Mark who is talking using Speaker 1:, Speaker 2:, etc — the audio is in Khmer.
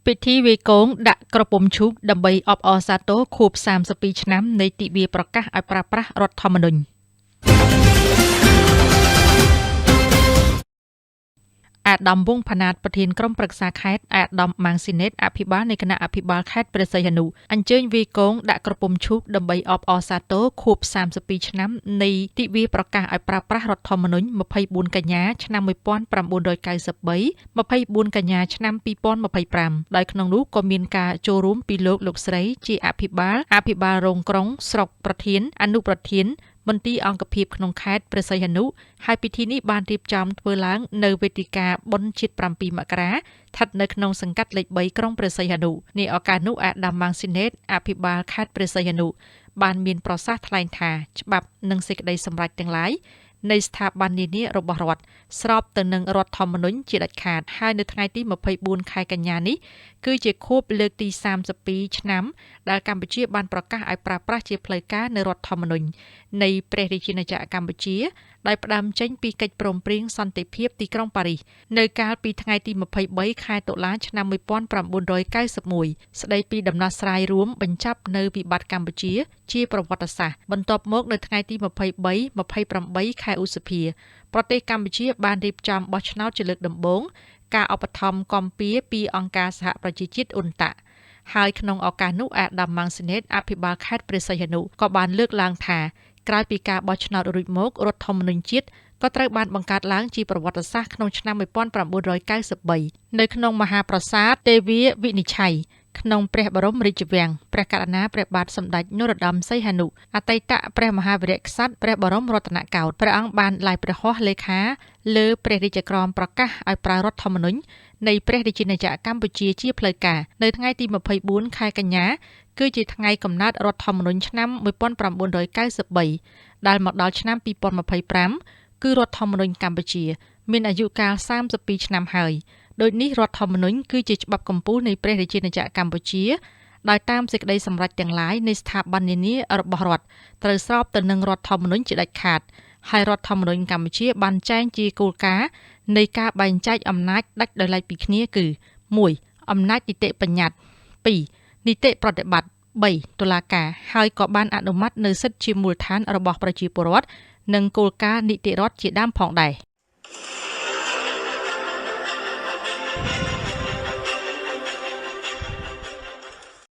Speaker 1: ពិធីវាយកូនដាក់ក្រពុំឈូកដើម្បីអបអរសាទរខួប32ឆ្នាំនៃទិវាប្រកាសឲ្យប្រើប្រាស់រដ្ឋធម្មនុញ្ញអាដាមវងផាណាតប្រធានក្រុមប្រឹក្សាខេត្តអាដាមម៉ាងស៊ីណេតអភិបាលនៃគណៈអភិបាលខេត្តព្រះសីហនុអញ្ជើញវាយកូនដាក់ក្រពុំឈូកដើម្បីអបអរសាទរខួប32ឆ្នាំនៃទិវាប្រកាសឲ្យប្រើប្រាស់រដ្ឋធម្មនុញ្ញ24កញ្ញាឆ្នាំ1993 24កញ្ញាឆ្នាំ2025ដោយក្នុងនោះក៏មានការចូលរួមពីលោកស្រីជាអភិបាលរងក្រុងស្រុកប្រធានអនុប្រធានមន្ទីរអង្គភាពក្នុងខេត្តព្រះសីហនុហើយពិធីនេះបានរៀបចំធ្វើឡើងនៅវេទិកាបុណ្យជាតិ7មករាស្ថិតនៅក្នុងសង្កាត់លេខ3ក្រុងព្រះសីហនុនាឱកាសនោះអាដាមម៉ាងស៊ីណេតអភិបាលខេត្តព្រះសីហនុបានមានប្រសាសន៍ថ្លែងថាច្បាប់និងសេចក្តីសម្រេចទាំងឡាយនៃស្ថាប័ននានារបស់រដ្ឋស្របទៅនឹងរដ្ឋធម្មនុញ្ញជាដាច់ខាតហើយនៅថ្ងៃទី24ខែកញ្ញានេះគឺជាខួបលើកទី32ឆ្នាំដែលកម្ពុជាបានប្រកាសឲ្យប្រើប្រាស់ជាផ្លូវការនៅរដ្ឋធម្មនុញ្ញនៃព្រះរាជាណាចក្រកម្ពុជាដោយផ្ដើមចេញពីកិច្ចព្រមព្រៀងសន្តិភាពទីក្រុងប៉ារីសនៅកាលពីថ្ងៃទី23ខែតុលាឆ្នាំ1991ស្ដីពីដំណោះស្រាយរួមបញ្ចប់នៅវិបត្តិកម្ពុជាជាប្រវត្តិសាស្ត្របន្ទាប់មកនៅថ្ងៃទី28ខែឧសភាប្រទេសកម្ពុជាបានរៀបចំបោះឆ្នោតជាលើកដំបូងការឧបត្ថម្ភគាំពារពីអង្គការសហប្រជាជាតិអ៊ុនតាក់ហើយក្នុងឱកាសនោះអាដាមម៉ាងស៊ីណេតអភិបាលខេត្តព្រះសីហនុក៏បានលើកឡើងថាក្រោយពីការបោះឆ្នោតរួចមករដ្ឋធម្មនុញ្ញជាតិក៏ត្រូវបានបង្កើតឡើងជាប្រវត្តិសាស្ត្រក្នុងឆ្នាំ1993នៅក្នុងមហាប្រាសាទទេវាវិនិច្ឆ័យក្នុងព្រះបរមរាជវាំងព្រះករុណាព្រះបាទសម្ដេចនរោត្តមសីហនុអតីតព្រះមហាវីរក្សត្រព្រះបរមរតនកោដ្ឋព្រះអង្គបានឡាយព្រះហស្ថលេខាលើព្រះរាជក្រមប្រកាសឲ្យប្រើរដ្ឋធម្មនុញ្ញនៃព្រះរាជាណាចក្រកម្ពុជាជាផ្លូវការនៅថ្ងៃទី24ខែកញ្ញាគឺជាថ្ងៃកំណើតរដ្ឋធម្មនុញ្ញឆ្នាំ1993ដែលមកដល់ឆ្នាំ2025គឺរដ្ឋធម្មនុញ្ញកម្ពុជាមានអាយុកាល32ឆ្នាំហើយដូចនេះរដ្ឋធម្មនុញ្ញគឺជាច្បាប់កំពូលនៃព្រះរាជាណាចក្រកម្ពុជាដោយតាមសេចក្តីសម្រេចទាំងឡាយនៃស្ថាប័ននានារបស់រដ្ឋត្រូវស្របទៅនឹងរដ្ឋធម្មនុញ្ញជាដាច់ខាតហើយរដ្ឋធម្មនុញ្ញកម្ពុជាបានចែងជាគោលការណ៍នៃការបែងចែកអំណាចដាច់ដោយឡែកពីគ្នាគឺ 1. អំណាចនីតិបញ្ញត្តិ 2. នីតិប្រតិបត្តិ 3. តុលាការហើយក៏បានអនុម័តនៅសិទ្ធិជាមូលដ្ឋានរបស់ប្រជាពលរដ្ឋនិងគោលការណ៍នីតិរដ្ឋជាដើមផងដែរ